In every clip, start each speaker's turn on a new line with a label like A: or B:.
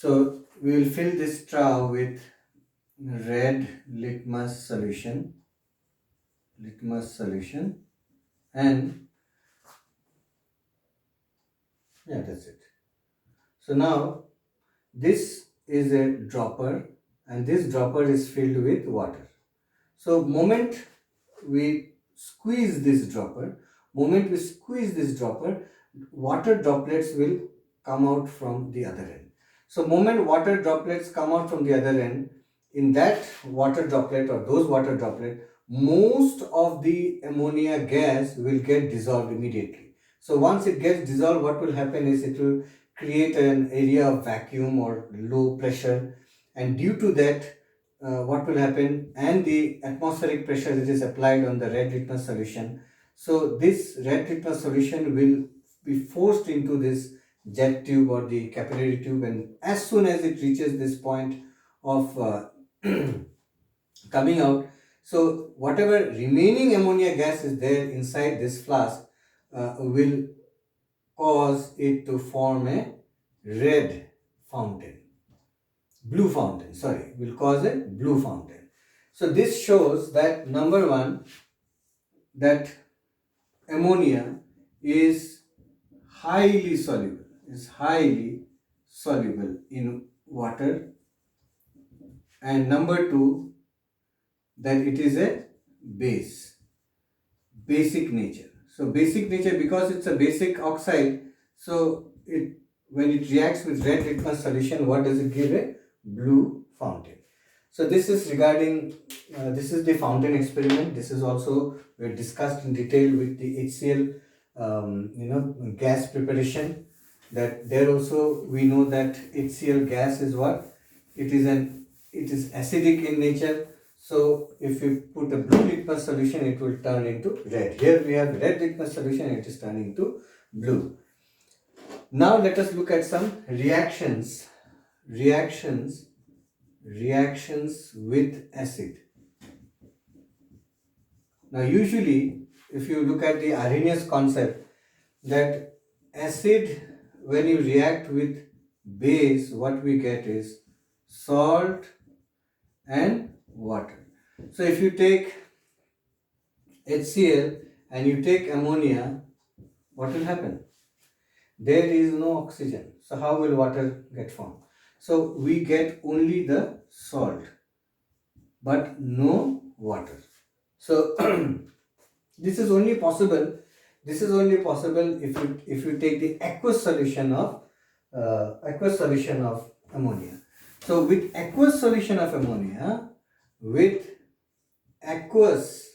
A: So we will fill this straw with red litmus solution, and yeah, that's it. So now this is a dropper, and this dropper is filled with water. So we squeeze this dropper, water droplets will come out from the other end. So moment water droplets come out from the other end, in that water droplet or those water droplet, most of the ammonia gas will get dissolved immediately. So once it gets dissolved, what will happen is it will create an area of vacuum or low pressure, and due to that what will happen, and the atmospheric pressure that is applied on the red litmus solution, so this red litmus solution will be forced into this jet tube or the capillary tube, and as soon as it reaches this point of coming out, so whatever remaining ammonia gas is there inside this flask will cause it to form a red fountain blue fountain, sorry, will cause a blue fountain. So this shows that number one, that ammonia is highly soluble in water, and number two, that it is a basic nature. So basic nature, because it's a basic oxide, so it, when it reacts with red litmus solution, what does it give? A blue fountain. So this is regarding this is the fountain experiment. This is also we discussed in detail with the HCl gas preparation. That there also we know that HCl gas is what? It is acidic in nature. So if you put a blue litmus solution, it will turn into red. Here we have red litmus solution, it is turning into blue. Now let us look at some reactions with acid. Now usually if you look at the Arrhenius concept, that acid, when you react with base, what we get is salt and water. So if you take HCl and you take ammonia, what will happen? There is no oxygen. So how will water get formed? So we get only the salt but no water. So this is only possible if you take the aqueous solution of ammonia. So with aqueous solution of ammonia, with aqueous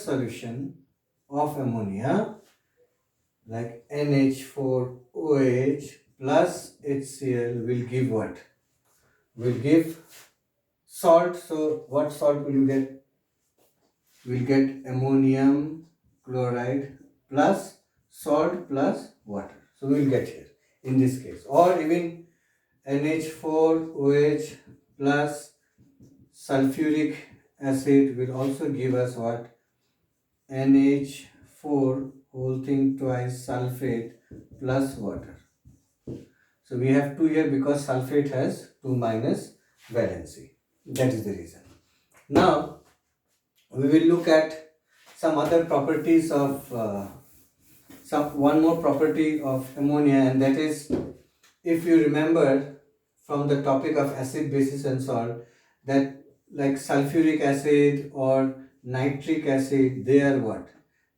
A: solution of ammonia, like NH4OH plus HCl will give what? Will give salt. So what salt will you get? We'll get ammonium chloride plus salt plus water. So we'll get here in this case, or even NH4OH plus sulfuric acid will also give us what? NH4 whole thing twice sulfate plus water. So we have 2 here because sulfate has 2 minus valency. That is the reason. Now we will look at some other properties of one more property of ammonia, and that is, if you remember from the topic of acid, bases and salt, that like sulfuric acid or nitric acid, they are what?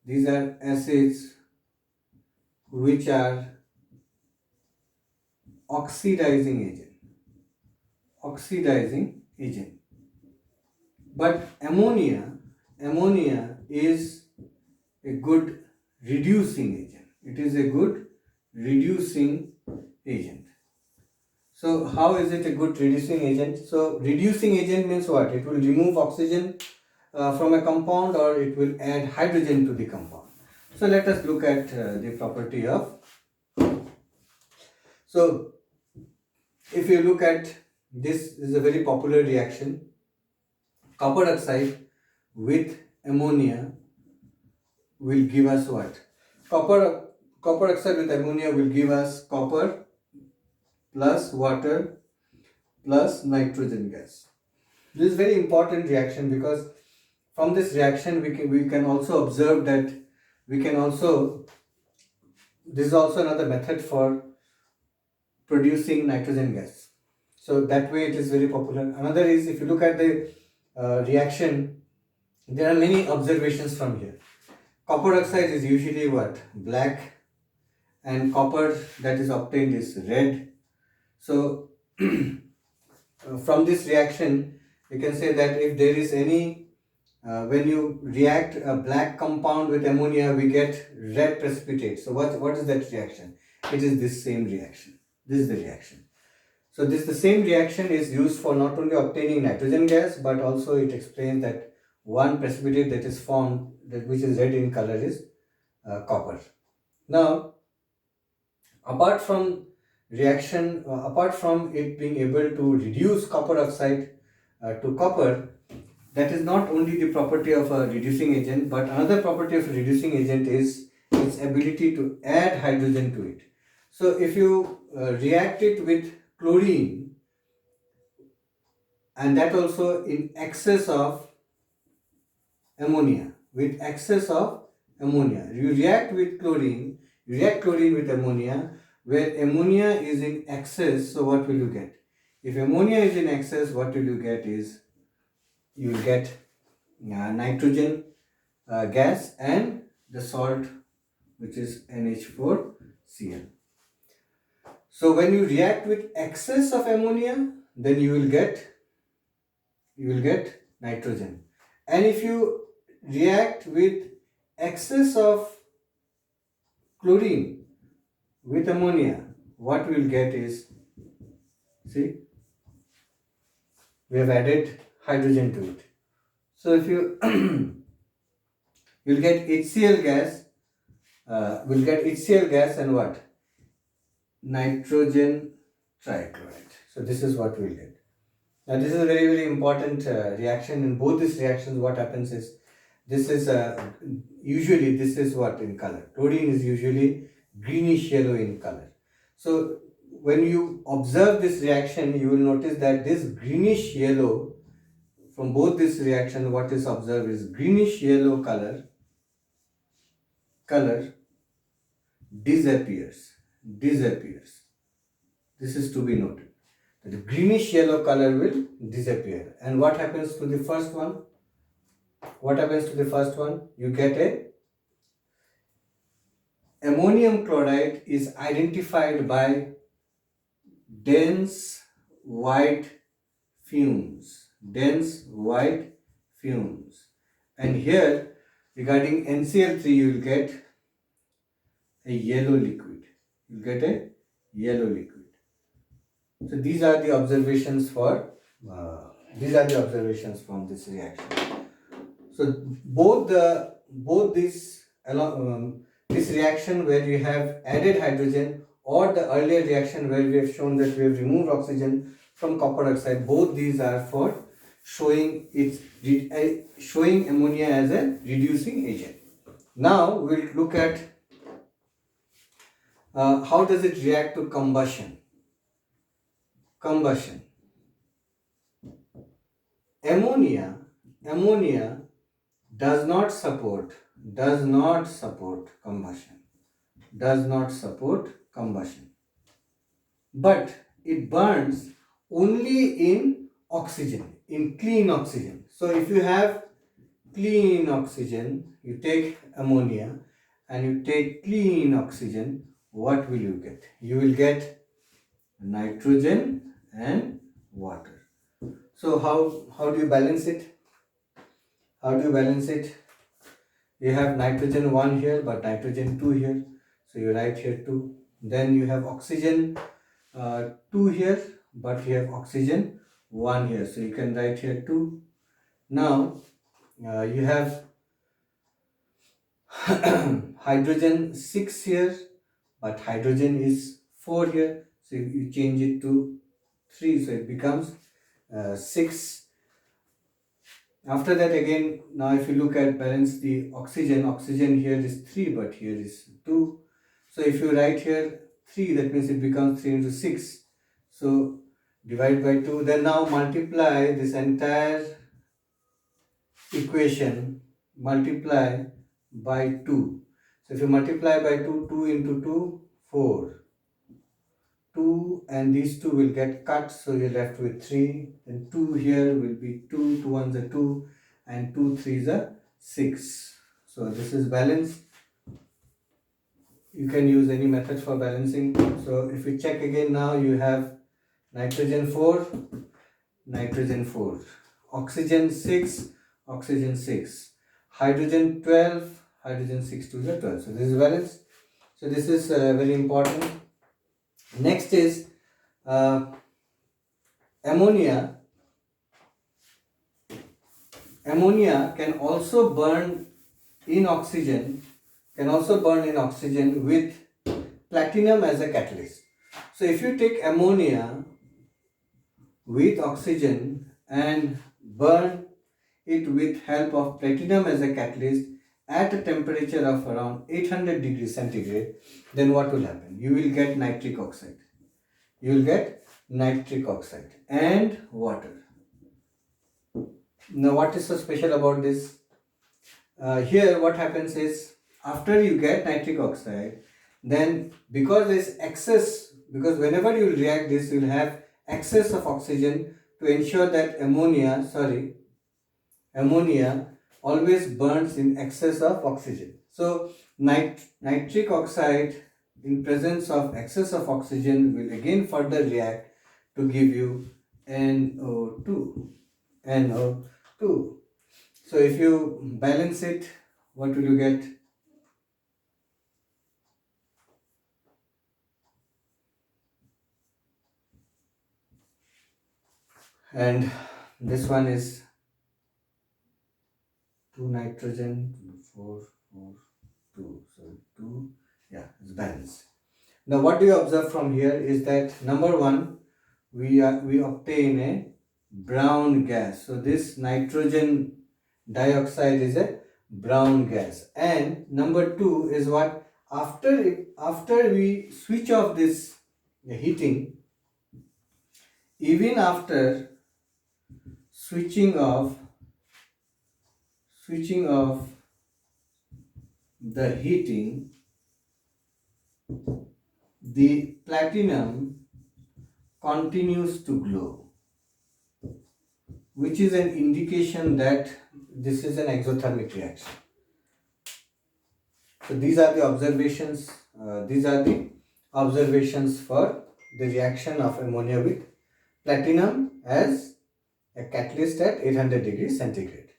A: These are acids which are oxidizing agent. But ammonia is a good reducing agent. It is a good reducing agent. So how is it a good reducing agent? So reducing agent means what? It will remove oxygen from a compound, or it will add hydrogen to the compound. So let us look at the property of. So if you look at this, is a very popular reaction. Copper oxide with ammonia will give us what? Copper copper oxide with ammonia will give us copper plus water plus nitrogen gas. This is very important reaction because from this reaction we can also observe that we can also, this is also another method for producing nitrogen gas. So that way it is very popular. Another is, if you look at the reaction, there are many observations from here. Copper oxide is usually what? Black, and copper that is obtained is red. So from this reaction you can say that if there is any when you react a black compound with ammonia, we get red precipitate. So what is that reaction? It is this same reaction. This is the reaction. So the same reaction is used for not only obtaining nitrogen gas, but also it explains that one precipitate that is formed, which is red in color, is copper. Now, apart from reaction, apart from it being able to reduce copper oxide to copper, that is not only the property of a reducing agent, but another property of a reducing agent is its ability to add hydrogen to it. So if you react it with chlorine, and that also in excess of ammonia, with excess of ammonia, you react chlorine with ammonia, where ammonia is in excess. So what will you get? If ammonia is in excess, what will you get is, you will get nitrogen gas and the salt, which is NH4Cl. So when you react with excess of ammonia, then you will get nitrogen. And if you react with excess of chlorine with ammonia, what we will get is, see, we have added hydrogen to it. So if you you'll get HCl gas, we'll get HCl gas and what? Nitrogen trichloride. So this is what we'll get. Now this is a very, very important reaction. In both these reactions, what happens is, this is usually, this is what in color? Chlorine is usually greenish yellow in color. So when you observe this reaction, you will notice that this greenish yellow, from both this reaction, what is observed is greenish yellow color disappears. This is to be noted. The greenish yellow color will disappear. And what happens to the first one? You get a ammonium chloride is identified by dense white fumes. And here, regarding NCl3, you will get a yellow liquid. So these are the observations from this reaction. So both this reaction where you have added hydrogen, or the earlier reaction where we have shown that we have removed oxygen from copper oxide, both these are for showing ammonia as a reducing agent. Now we'll look at how does it react to combustion. Ammonia does not support combustion, but it burns only in oxygen, in clean oxygen. So if you have clean oxygen, you take ammonia and you take clean oxygen, what will you get? You will get nitrogen and water. So how do you balance it? You have nitrogen 1 here, but nitrogen 2 here. So you write here 2. Then you have oxygen 2 here, but you have oxygen 1 here. So you can write here 2. Now you have hydrogen 6 here, but hydrogen is 4 here. So you change it to 3. So it becomes 6. After that, again, now if you look at balance the oxygen here is 3, but here is 2. So if you write here 3, that means it becomes 3 into 6. So divide by 2. Then now multiply this entire equation, multiply by 2. So if you multiply by 2, 2 into 2, 4. 2 and these 2 will get cut, so you're left with 3. Then 2 here will be 2, 2 ones are 2, and 2 threes are 6. So this is balanced. You can use any method for balancing. So if you check again now, you have nitrogen 4, nitrogen 4, oxygen 6, oxygen 6, hydrogen 12, hydrogen 6 to the 12. So this is balanced. So this is very important. Next is ammonia. Ammonia can also burn in oxygen, with platinum as a catalyst. So if you take ammonia with oxygen and burn it with help of platinum as a catalyst at a temperature of around 800 degrees centigrade, then what will happen? You will get nitric oxide. You will get nitric oxide and water. Now what is so special about this? Here what happens is, after you get nitric oxide, then because whenever you react this, you will have excess of oxygen to ensure that ammonia always burns in excess of oxygen. So nitric oxide in presence of excess of oxygen will again further react to give you NO2. So if you balance it, what will you get? And this one is 2 nitrogen, 4, 4, 2. So 2, yeah, it's balanced. Now what do you observe from here is that number 1, we obtain a brown gas. So this nitrogen dioxide is a brown gas. And number 2 is what? After we switch off this heating, even after switching off the heating, the platinum continues to glow, which is an indication that this is an exothermic reaction. So these are the observations. For the reaction of ammonia with platinum as a catalyst at 800 degrees centigrade.